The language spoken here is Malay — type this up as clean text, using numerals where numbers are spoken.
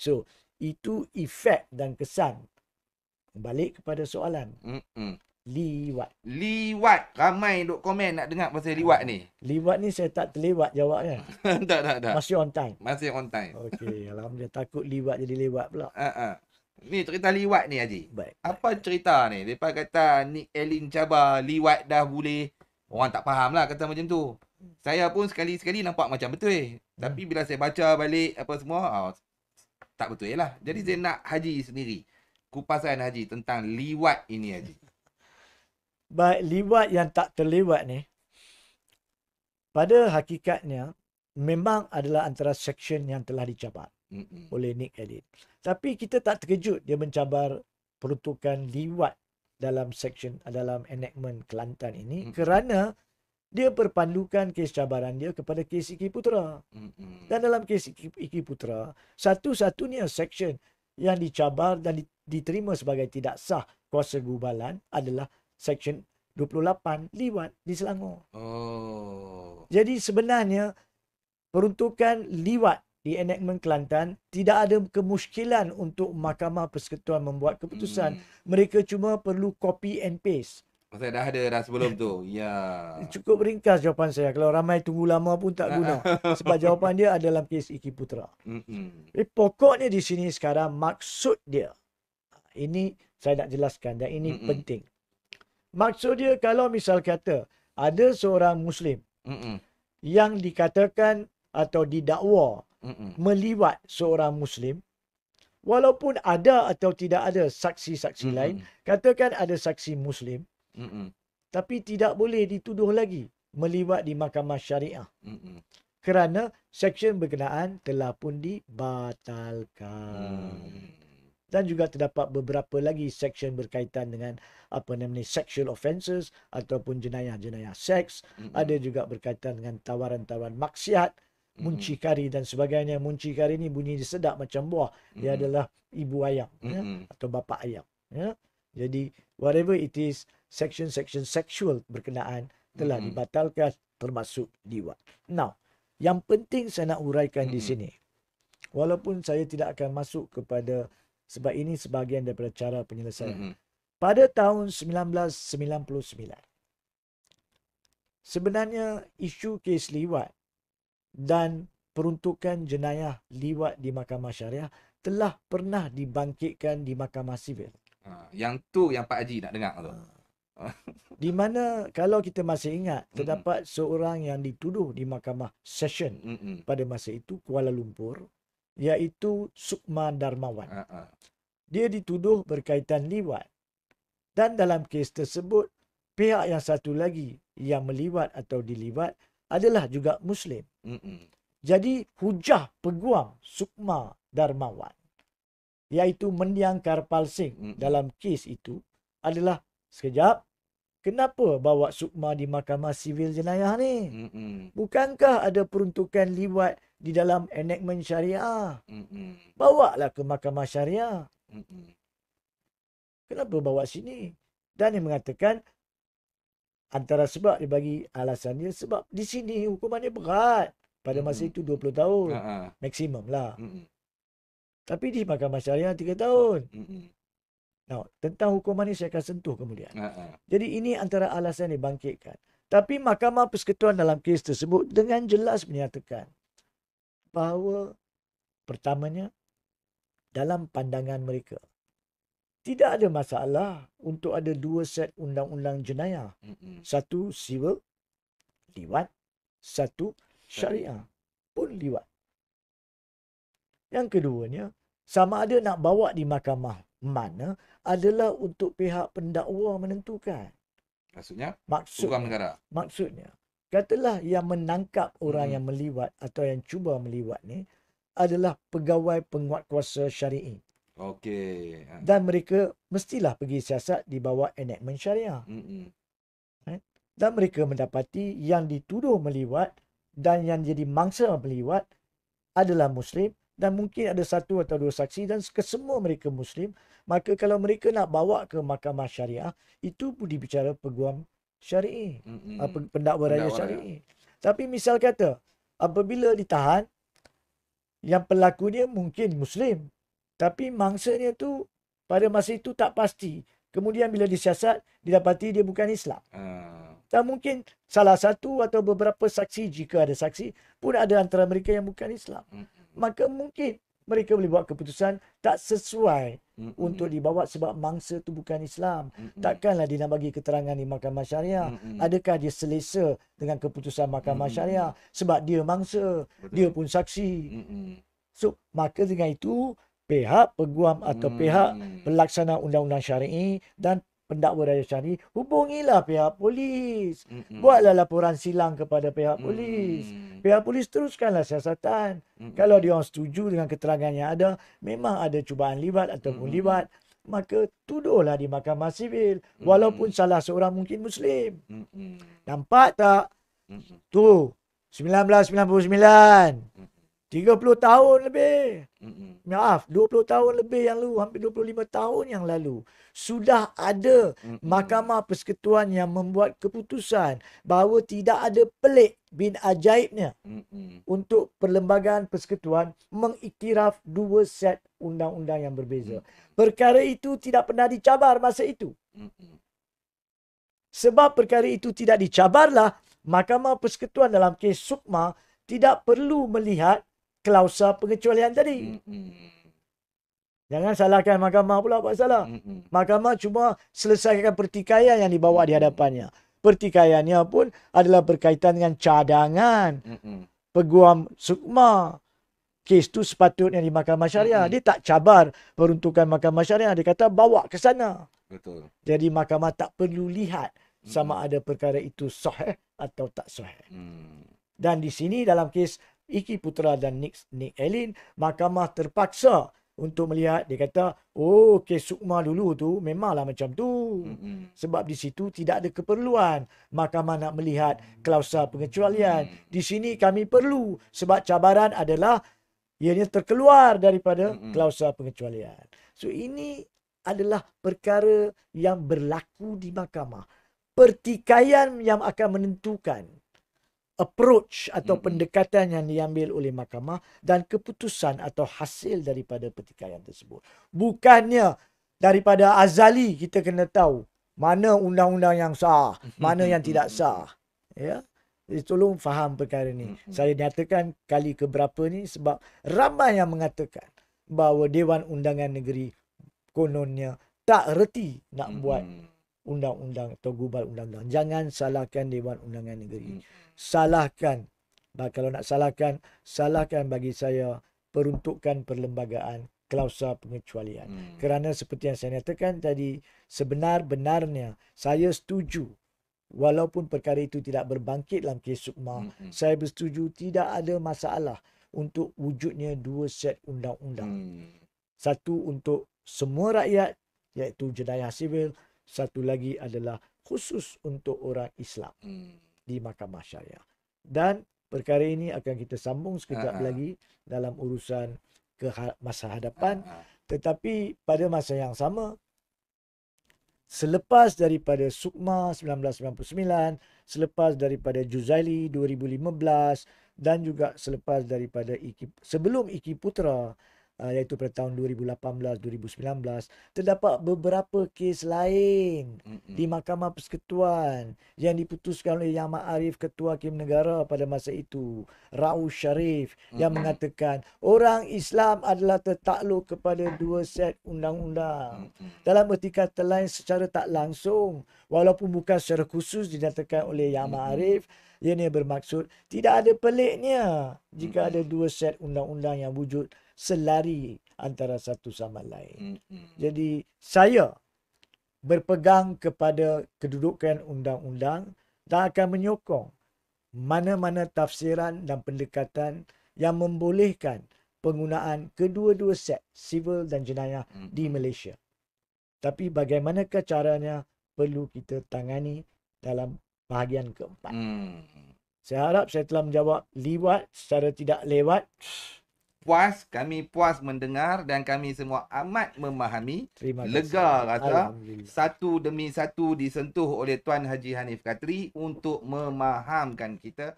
So, itu efek dan kesan. Balik kepada soalan. Liwat. Liwat. Ramai duk komen nak dengar pasal liwat ni. Liwat ni saya tak terlewat jawabnya. Tak. Masih on time. Masih on time. Okey, alhamdulillah, takut liwat jadi lewat pula. Ni cerita liwat ni Haji. Baik. Apa cerita ni? Depa kata Nick Elin cabar liwat dah boleh. Orang tak faham lah kata macam tu. Saya pun sekali-sekali nampak macam betul. Tapi bila saya baca balik apa semua, tak betul lah. Jadi saya nak Haji sendiri. Kupasan Haji tentang liwat ini Haji. Baik, liwat yang tak terlewat ni, pada hakikatnya, memang adalah antara seksyen yang telah dicabar oleh Nick Elin. Tapi kita tak terkejut dia mencabar peruntukan liwat dalam seksyen, dalam enactment Kelantan ini, kerana dia berpandukan kes cabaran dia kepada kes Iki Putera. Dan dalam kes Iki Putera, satu-satunya seksyen yang dicabar dan diterima sebagai tidak sah kuasa gubalan adalah seksyen 28 liwat di Selangor. Jadi sebenarnya peruntukan liwat di enactment Kelantan tidak ada kemusykilan untuk Mahkamah Persekutuan membuat keputusan. Mereka cuma perlu copy and paste. Saya dah ada dah sebelum tu. Ya. Cukup ringkas jawapan saya. Kalau ramai tunggu lama pun tak guna. Sebab jawapan dia ada dalam kes Iki Putera. Pokoknya di sini sekarang maksud dia. Ini saya nak jelaskan dan ini penting. Maksud dia kalau misal kata ada seorang Muslim yang dikatakan atau didakwa meliwat seorang Muslim, walaupun ada atau tidak ada saksi-saksi lain, katakan ada saksi Muslim, tapi tidak boleh dituduh lagi meliwat di mahkamah syariah. Kerana seksyen berkenaan telah pun dibatalkan. Dan juga terdapat beberapa lagi seksyen berkaitan dengan sexual offences ataupun jenayah-jenayah seks. Ada juga berkaitan dengan tawaran-tawaran maksiat, muncikari dan sebagainya. Muncikari ni bunyi sedap macam buah. Dia adalah ibu ayam atau bapa ayam. Ya. Jadi whatever it is, seksyen-seksyen seksual berkenaan telah dibatalkan termasuk liwat. Now, yang penting saya nak uraikan di sini. Walaupun saya tidak akan masuk kepada, sebab ini sebahagian daripada cara penyelesaian. Pada tahun 1999, sebenarnya isu kes liwat dan peruntukan jenayah liwat di mahkamah syariah telah pernah dibangkitkan di mahkamah sivil. Yang tu yang Pak Haji nak dengar tu. Di mana kalau kita masih ingat, terdapat seorang yang dituduh di mahkamah session pada masa itu Kuala Lumpur, iaitu Sukma Darmawan. Dia dituduh berkaitan liwat. Dan dalam kes tersebut, pihak yang satu lagi yang meliwat atau diliwat adalah juga Muslim. Jadi hujah peguam Sukma Darmawan, iaitu Mendiang Karpal Singh dalam kes itu adalah, sekejap, kenapa bawa Sukma di mahkamah sivil jenayah ni? Bukankah ada peruntukan liwat di dalam enactment syariah? Bawalah ke mahkamah syariah. Kenapa bawa sini? Dan dia mengatakan antara sebab dia bagi alasan dia sebab di sini hukumannya berat. Pada masa itu 20 tahun. Maksimum lah. Tapi di mahkamah syariah 3 tahun. Now, tentang hukuman ini saya akan sentuh kemudian. Jadi ini antara alasan yang dibangkitkan. Tapi Mahkamah Persekutuan dalam kes tersebut dengan jelas menyatakan bahawa pertamanya, dalam pandangan mereka, tidak ada masalah untuk ada dua set undang-undang jenayah. Satu sivil, liwat. Satu syariah, pun liwat. Yang keduanya, sama ada nak bawa di mahkamah mana adalah untuk pihak pendakwa menentukan. Maksudnya, katalah yang menangkap orang yang meliwat atau yang cuba meliwat ni adalah pegawai penguatkuasa syari'i. Okey. Dan mereka mestilah pergi siasat di bawah enactment syariah. Dan mereka mendapati yang dituduh meliwat dan yang jadi mangsa meliwat adalah Muslim dan mungkin ada satu atau dua saksi dan kesemua mereka Muslim. Maka kalau mereka nak bawa ke mahkamah syariah, itu pun dibicara peguam syari'i, pendakwa raya syari'i. Tapi misal kata, apabila ditahan, yang pelakunya mungkin Muslim. Tapi mangsanya tu pada masa itu tak pasti. Kemudian bila disiasat, didapati dia bukan Islam. Dan mungkin salah satu atau beberapa saksi, jika ada saksi, pun ada antara mereka yang bukan Islam. Maka mungkin mereka boleh buat keputusan tak sesuai untuk dibawa sebab mangsa tu bukan Islam. Takkanlah dia nak bagi keterangan di mahkamah syariah. Adakah dia selesa dengan keputusan mahkamah syariah sebab dia mangsa, dia pun saksi. So, maka dengan itu pihak peguam atau pihak pelaksana undang-undang syar'i dan pendakwa raya syar'i, hubungilah pihak polis. Buatlah laporan silang kepada pihak polis. Pihak polis teruskanlah siasatan. Kalau dia orang setuju dengan keterangan yang ada, memang ada cubaan libat ataupun libat, maka tuduhlah di mahkamah sivil. Walaupun salah seorang mungkin Muslim. Nampak tak? Tu, 1999. 30 tahun lebih. Maaf, 20 tahun lebih yang lalu, hampir 25 tahun yang lalu. Sudah ada Mahkamah Persekutuan yang membuat keputusan bahawa tidak ada pelik bin ajaibnya untuk Perlembagaan Persekutuan mengiktiraf dua set undang-undang yang berbeza. Perkara itu tidak pernah dicabar masa itu. Sebab perkara itu tidak dicabarlah, Mahkamah Persekutuan dalam kes Sukma tidak perlu melihat klausa pengecualian tadi. Jangan salahkan mahkamah pula buat salah. Mahkamah cuma selesaikan pertikaian yang dibawa di hadapannya. Pertikaiannya pun adalah berkaitan dengan cadangan peguam Sukma. Kes tu sepatutnya di mahkamah syariah. Dia tak cabar peruntukan mahkamah syariah. Dia kata bawa ke sana. Betul. Jadi mahkamah tak perlu lihat sama ada perkara itu sahih atau tak sahih. Dan di sini dalam kes Iki Putera dan Nick Elin, mahkamah terpaksa untuk melihat. Dia kata, oh, kes Sukma dulu tu memanglah macam tu. Sebab di situ tidak ada keperluan mahkamah nak melihat klausa pengecualian. Di sini kami perlu sebab cabaran adalah ianya terkeluar daripada klausa pengecualian. So ini adalah perkara yang berlaku di mahkamah. Pertikaian yang akan menentukan approach atau pendekatan yang diambil oleh mahkamah dan keputusan atau hasil daripada pertikaian tersebut. Bukannya daripada azali kita kena tahu mana undang-undang yang sah, mana yang tidak sah. Ya. Jadi tolong faham perkara ni. Saya nyatakan kali keberapa ni sebab ramai yang mengatakan bahawa Dewan Undangan Negeri kononnya tak reti nak buat undang-undang atau gubal undang-undang. Jangan salahkan Dewan Undangan Negeri. Salahkan. Kalau nak salahkan, salahkan bagi saya peruntukan perlembagaan klausa pengecualian. Kerana seperti yang saya nyatakan tadi, sebenar-benarnya saya setuju. Walaupun perkara itu tidak berbangkit dalam kes Sukma, saya bersetuju tidak ada masalah untuk wujudnya dua set undang-undang. Satu untuk semua rakyat, iaitu jenayah sivil. Satu lagi adalah khusus untuk orang Islam di mahkamah syariah. Dan perkara ini akan kita sambung sekejap lagi dalam urusan ke masa hadapan. Tetapi pada masa yang sama, selepas daripada Sukma 1999, selepas daripada Juzaili 2015 dan juga selepas daripada sebelum Iki Putera, iaitu pada tahun 2018-2019, terdapat beberapa kes lain di Mahkamah Persekutuan yang diputuskan oleh Yang Ma'arif Ketua Hakim Negara pada masa itu, Rauf Sharif, yang mengatakan orang Islam adalah tertakluk kepada dua set undang-undang. Dalam erti kata lain, secara tak langsung, walaupun bukan secara khusus dinyatakan oleh Yang Ma'arif, ia bermaksud tidak ada peliknya jika ada dua set undang-undang yang wujud selari antara satu sama lain. Jadi saya berpegang kepada kedudukan undang-undang dan akan menyokong mana-mana tafsiran dan pendekatan yang membolehkan penggunaan kedua-dua set sivil dan jenayah di Malaysia. Tapi bagaimanakah caranya perlu kita tangani dalam bahagian keempat. Saya harap saya telah menjawab liwat secara tidak lewat. Kami puas mendengar dan kami semua amat memahami. Terima kasih. Lega rasa satu demi satu disentuh oleh Tuan Haji Hanif Katri untuk memahamkan kita